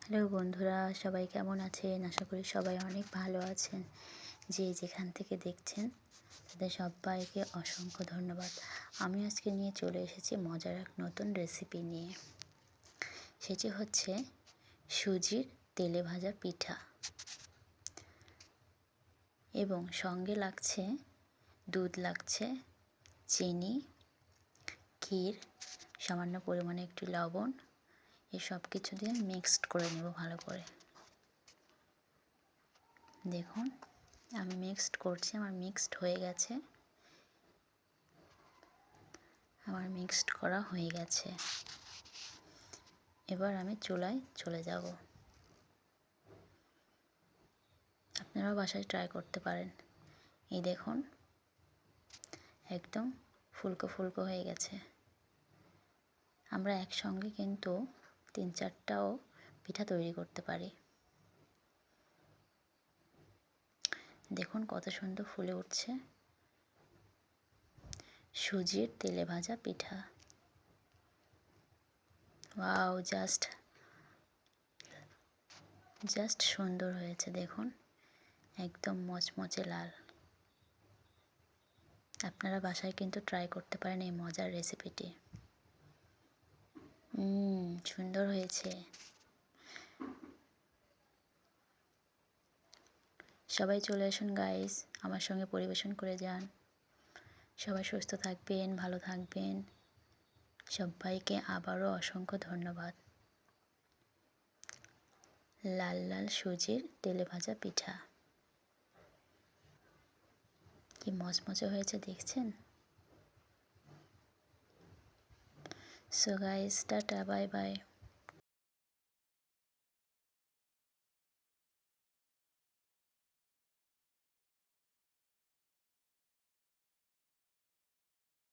Hello বন্ধুরা, সবাই কেমন আছেন? আশা করি সবাই অনেক ভালো আছেন। যে যেখান থেকে দেখছেন তাদের সবাইকে অসংখ্য ধন্যবাদ। আমি আজকে নিয়ে চলে এসেছি মজার এক নতুন রেসিপি নিয়ে। সেটি হচ্ছে সুজির তেলে ভাজা পিঠা এবং সঙ্গে লাগছে দুধ, লাগছে চিনি, ক্ষীর, সামান্য পরিমাণে একটু লবণ। এই সব কিছু দিয়ে মিক্সড করে নেব ভালো করে। দেখুন আমি মিক্সড করছি, আমার মিক্সড হয়ে গেছে। করা হয়ে গেছে। এবার আমি চুলায় চলে যাব। আপনারাও বাসায় ট্রাই করতে পারেন। এই দেখুন একদম ফুলকো ফুলকো হয়ে গেছে। আমরা একসঙ্গে কিন্তু 3-4টাও পিঠা তৈরি করতে পারি। দেখুন কত সুন্দর ফুলে উঠছে সুজির তেলে ভাজা পিঠা। ওয়াও, জাস্ট সুন্দর হয়েছে। দেখুন একদম মচমচে লাল। আপনারা বাসায় কিন্তু ট্রাই করতে পারেন এই মজার রেসিপিটি। সুন্দর হয়েছে। সবাই চলে আসুন গাইস, আমার সঙ্গে পরিবেশন করে যান। সবাই সুস্থ থাকবেন, ভালো থাকবেন। সবাইকে আবারও অসংখ্য ধন্যবাদ। লাল লাল সুজির তেলে ভাজা পিঠা কি মচমচে হয়েছে দেখছেন। So guys, tata, bye bye.